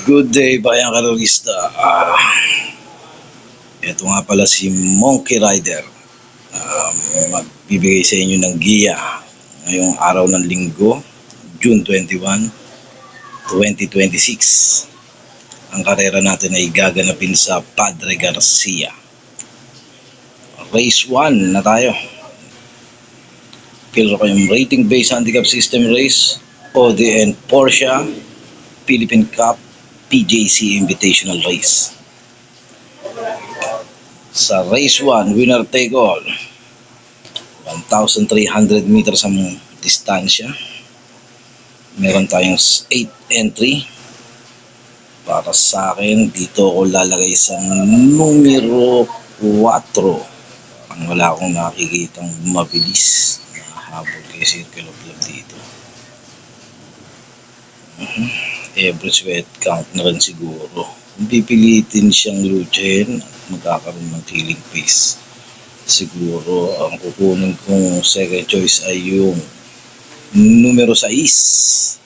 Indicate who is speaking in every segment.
Speaker 1: Good day, bayang karalista. Ito nga pala si Monkey Rider. Magbibigay sa inyo ng giya ngayong araw ng linggo, June 21, 2026. Ang karera natin ay gaganapin sa Padre Garcia. Race 1 na tayo. Kilo kayong rating based handicap system race, ODN Porsche Philippine Cup PJC Invitational Race. Sa race 1, winner take all. 1,300 meters ang distansya. Meron tayong 8 entry. Para sa akin, dito ako lalagay sa numero 4. Wala akong nakikitang mabilis na habol kay Circle of Love dito. Every sweat count na rin siguro. Kung pipilitin siyang luchain, magkakaroon ng killing pace. Siguro ang kukunin kong second choice ay yung numero 6.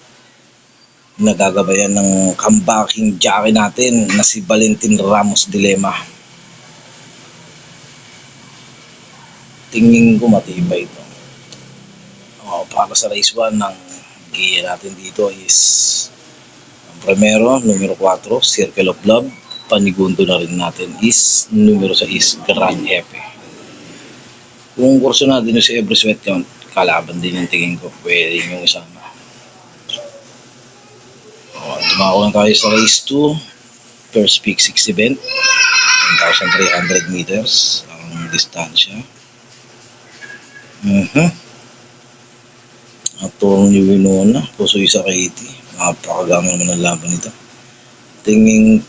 Speaker 1: Nagagabayan ng comebacking jockey natin na si Valentin Ramos Dilema. Tingin ko matibay ito. Para sa race 1, ang giya natin dito is ang primero, numero 4, Circle of Love. Panigundo na rin natin is numero 6, Grand Jefe. Kung kurso natin yung si every sweat count, kalaban din yung tingin ko, pwede yung isama. Dumako lang tayo sa race 2, first peak 6 event, 1,300 meters ang distansya. Atong ni Winona, puso isa kay Iti. Napakagamang naman ang laban nito. Tingin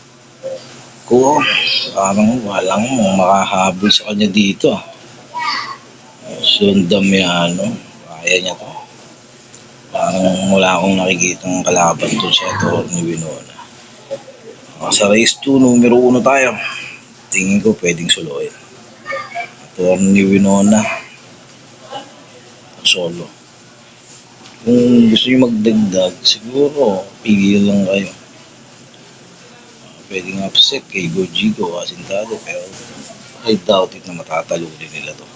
Speaker 1: ko, parang walang makahabol sa kanya dito. Sundamiano, kaya niya to. Parang wala akong nakikitang kalaban to sa Atong ni Winona. Sa race 2, numero 1 tayo. Tingin ko pwedeng suluin. Atong ni Winona, solo. Kung gusto nyo magdagdag, siguro pigil lang kayo. Pwedeng upset kay Gojigo, Asintado, pero I doubt it na matatalo din nila to.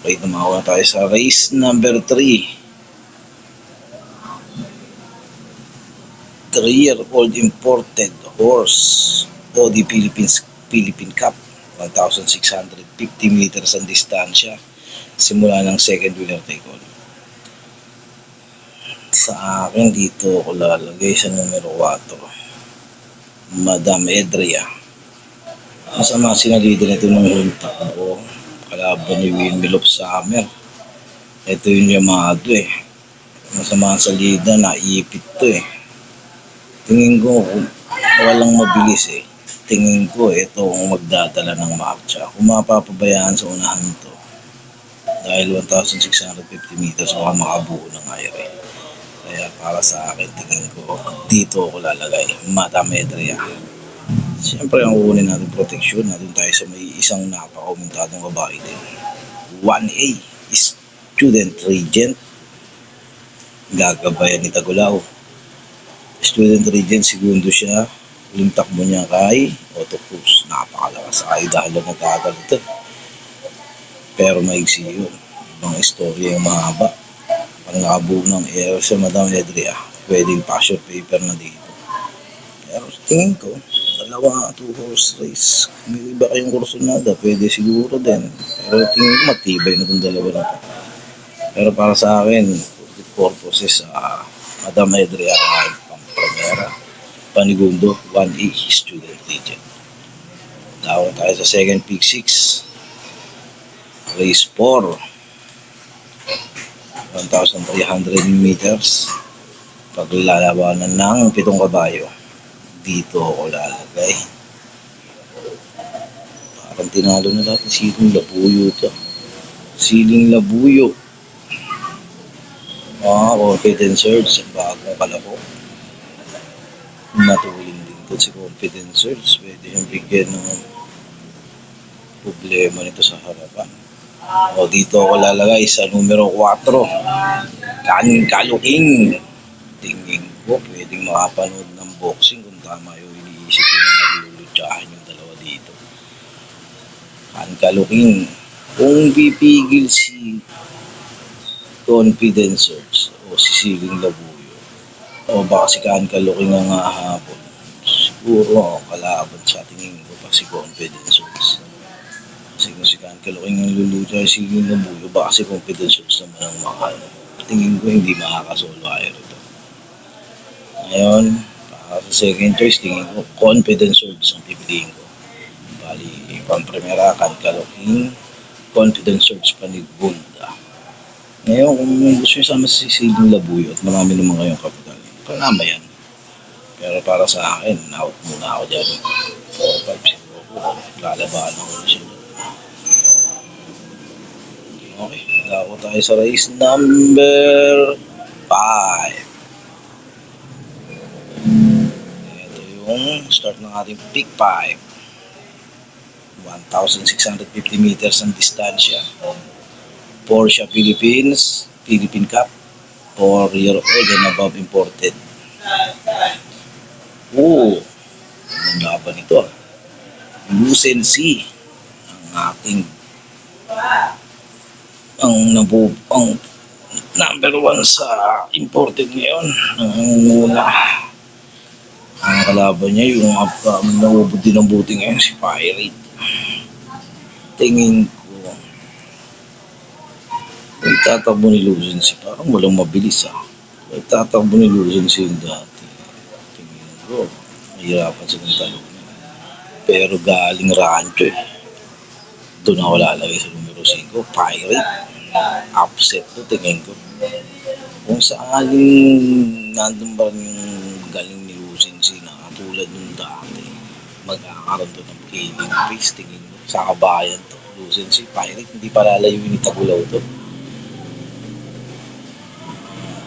Speaker 1: Okay, tumawa tayo sa race number 3. 3-year-old imported horse, OD Philippine Cup, 1,650 meters ang distansya. Simula ng second winner take all. Sa akin dito ako lalagay sa numero 4, Madam Edria. Masama sinalida nito ng huntak ko. Kalaban ni Windmill of Summer. Ito yung Yamado Masama sa lida, naipit to Tingin ko walang mabilis Tingin ko ito ang magdadala ng marcha. Kung mapapabayaan sa unahan to, dahil 1,650 meters baka makabuo ng aire. Kaya para sa akin, tingin ko dito ako lalagay, Madam Edria. Siyempre ang uunin natin proteksyon, natin tayo sa may isang napaka-aumentadong babae din. 1A, Student Regent. Gagabayan ni Tagulao. Student Regent, segundo siya. Huling takbo niya kay Otto Cruz. Napakalakas ay dahil na nagkagal ito. Pero maigsi yun. Ibang istorya yung mahaba. Pag nakabuo ng air sa Madam Edria, pwedeng passion paper na dito. Pero tingin ko, dalawa 2-horse race. May iba kayong kursunada, pwede siguro din. Pero tingin ko matibay na itong dalawa na ito. Pero para sa akin, purposes Madam Edria ay pang-primera. Panigundo, 1A Student Regent. Dawa tayo sa second peak 6. Race 4. 1,300 meters. Paglalabanan ng 7 kabayo. Dito ako lalagay. Parang tinalo na natin Siling Labuyo ito. Siling Labuyo. Confidence Surge. Bagong kalako. Matulin din ito si Confidence Surge. Pwede yung bigyan ng problema nito sa harapan. Dito ako lalagay sa numero 4. Kaluking. Tingin O pwedeng makapanood ng boxing kung tama yung iniisip ko na maglulutsahan yung dalawa dito. Kaluking, kung pipigil si Confidence Search o si Siling Labuyo o baka si Kaluking ang hahabol, siguro kalaban sa tingin ko pa si Confidence Search. Kasi kung si Kaluking ang lulutsa si Siling Labuyo, baka si Confidence Search naman ang makano. Tingin ko hindi makakasolo aero ito. Ngayon, para sa second choice, tingin ko Confidence Search ang pipiliin ko. Bali, pang-primera, Kaluking, Confidence Search, Panig Gold. Ngayon, kung gusto nyo sama si Siling Labuyo at marami naman kayong kapital, panama yan. Pero para sa akin, out muna ako dyan. 4-5 siguro ko. Lalabanan ko na siya. Okay, lako tayo sa race number 5. Ito yung start ng ating pick 5. 1,650 meters ang distansya. Porsche Philippines, Philippine Cup, 4-year-old and above imported. Ang laban ito. Lucency ang ating ang number 1 sa imported ngayon. Ang muna ang kalaban niya yung naubod din ang buti ngayon si Pirate. Tingin ko tatakbo ni Lucency parang walang mabilis tatakbo ni Lucency yung dati. Tingin ko mahirapan silang talunan pero galing rancho doon ako lalagay sa numero 5 Pirate. Upset to tingin ko kung saaling nandun ba yung galing ni Lucency na katulad nung dati magkakaroon to ng killing face. Tingin ko sa kabayan to Lucency Pirate hindi pa lalayuin ni Tagulaw to.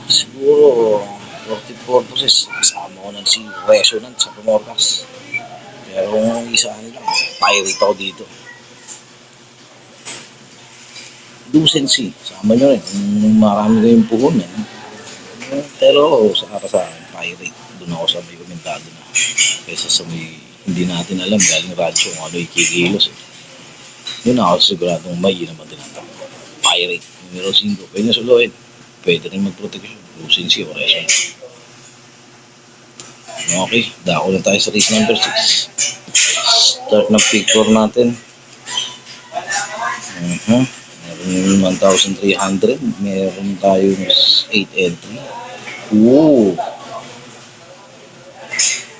Speaker 1: Siguro 40 purposes kasama ko ng si Resonant sa Pumorcas pero kung isa lang Pirate ako dito. Lucency, sama nyo rin kung marami kayong puhunan. Pero sa Pirate, doon ako sa may komentado na kaysa sa may hindi natin alam galing radyo kung ano ikikilos yun ako siguradong may naman din ang takbo. Pirate, numero 5, pwede na suluhin, pwede rin magproteksyon, Lucency o Resonant. Okay, dako na tayo sa race number 6. Start ng pick 4 natin. Meron 1,300, meron tayong 8 entry.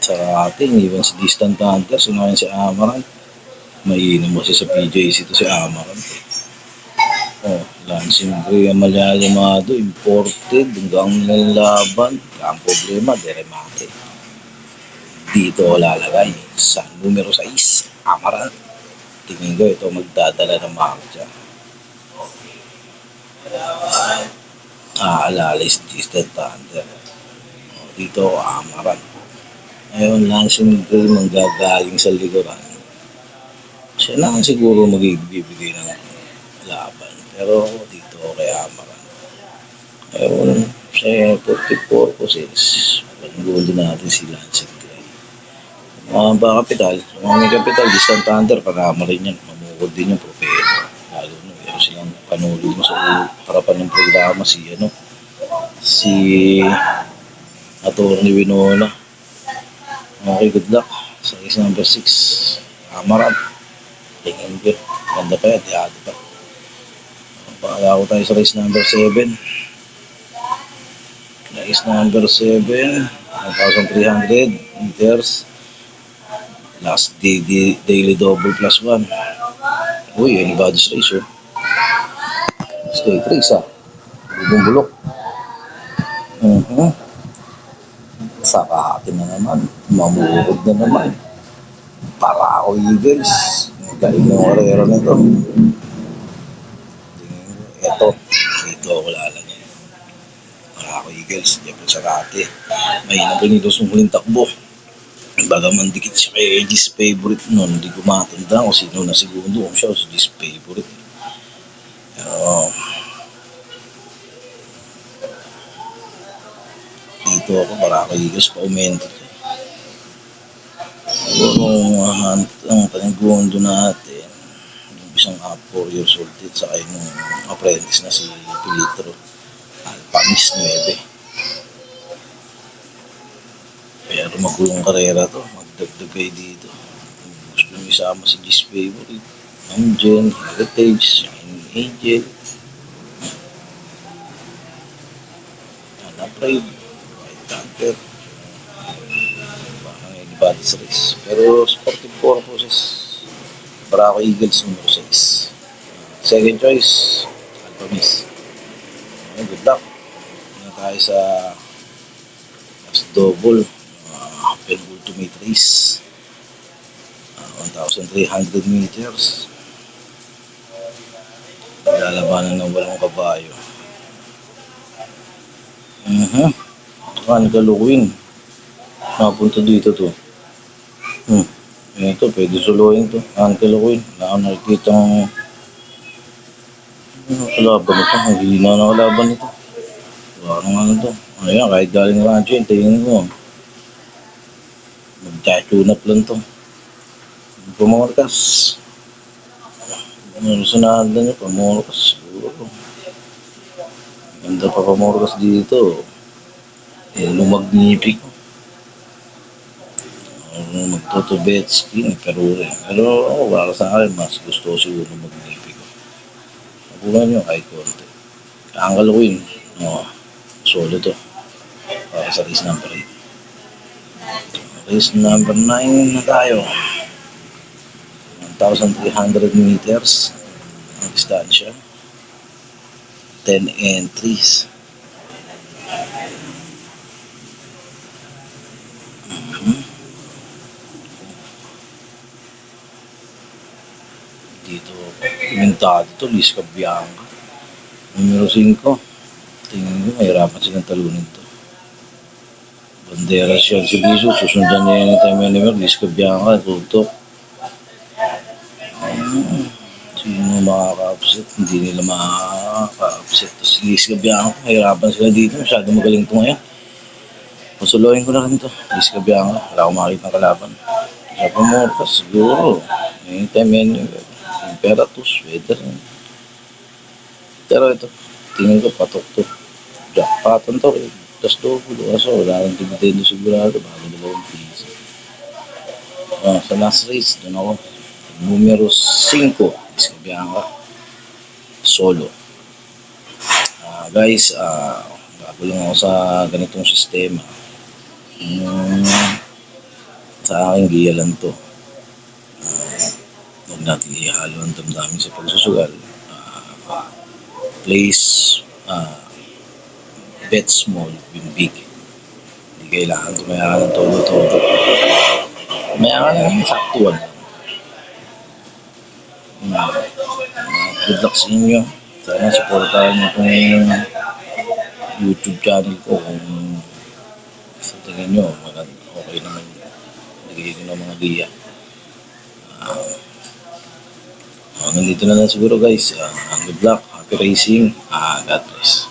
Speaker 1: Sa atin, even si Distant Hunter, sinayin si Amaranth. Mainom mo siya sa PJC to si Amaranth. Lansing Gray Amalyamado, imported, hanggang laban. Ang problema, Deremate. Dito lalagay sa numero 6, Amaranth. Tingin ko ito magdadala ng marcha. Alalay si Distant Thunder. Dito Amaranth. Ngayon Lansing Gray manggagaling sa likuran. Siya na siguro magbibigay ng laban. Pero dito kay Amaranth. Ngayon sa 40 purposes, pangulo natin si Lansing Gray. Mga kapital, may kapital, Distant Thunder, panama rin yan. Mamukod din yung propeta. Lalo na, meron silang panulong mo sa harapan ng programa si Atty. Winona. Okay, good luck sa race number 6. Amaranth. Tingin ko. Ganda pa yan, tiyado pa. Pakala ko tayo sa race number 7. Race number 7, 1,300 meters. Last daily double plus 1. Anybody's race Straight race Bubong-bulok. Sarati na naman. Mamurog na naman. Paraco Eagles. Galing ng orero nito. Ito. Dito ako lalagay. Paraco Eagles. Jeffrey Sarati. May napinilos ng huling takbo. Bagaman dikit siya kay Edgy's favorite noon. Hindi ko matanda kung sino na segundo. Kung siya si Edgy's favorite. Dito dito ako, Baracayos pa umento. Siguro ang panigundo natin, yung isang 4 years old din, saka yung apprentice na si Pilitro, Alpha Miss 9. Pero magulong karera to, magdagdag kayo dito. Gusto nyo isama si G's Favorite, Amgen, Heritage, Shining Angel, Anapride, White Panther, parang anybody's race. Pero sportive purposes, Barako Eagles numero 6. Second choice, Alpha Miss. Good luck. Ano tayo sa last double, penultimate race. 1,300 meters. Lalabanan ng 8 kabayo. Kalukuin. Napunta dito to. Ito, pwede suluhin to. Kalukuin. Wala akong nakikita ng kalaban nito. Ang hina na kalaban nito. Parang ano to. Ayan, kahit galing rancho yun, tingin ko. Mag-tune up lang to. Pumorkas. Ano sunada niya, pamorkas. Siguro. Ganda pa pamorkas dito. Lumagnipik. Magtotobetsky, nagkaruri. Pero ako, para sa akin, mas gusto ko siguro lumagnipik. Napunan nyo kahit konti. Kaangkaluin. Solo to. Para sa race number 8. Race number 9 na tayo. 1,300 meters ang distansya. 10 entries. Dito, pimintado to, Lisca Bianca. Numero 5. Tingin ko, mahirapan silang talunin to. Banderas siya si Liso, susundan niya yung time anywhere, Lisca Bianca, tutok. Sino makaka-upset? Hindi nila makaka-upset. Tapos si Lisca Bianca, mahirapan sila dito, masyado magaling to ngayon. Pasuluhin ko na rin to, Lisca Bianca, wala akong makikita ng kalaban. Sa pamorkas, siguro, anytime anywhere. Imperatus, pwede rin. Pero ito, tingin ko patok to. Jackpotan to eh. Tapos double. Kaso wala kang dividendo sigurado. Bago 2 piso. Sa last race, doon ako. Numero 5. Lisca Bianca. Solo. Guys, bago lang ako sa ganitong sistema. Sa akin, giya lang to. Huwag natin ihalo ang damdamin sa pagsusugal. Place, bet small, win big. Hindi kailangan tumayakan ng todo-todo. Tumayakan lang, saktuan lang. Good luck sa inyo. Sana supportahan niyo kung YouTube channel ko. Kung sa tingin nyo, okay naman. Nagiging ko ng mga giya. Nandito na lang siguro guys. Good luck, happy racing, God bless.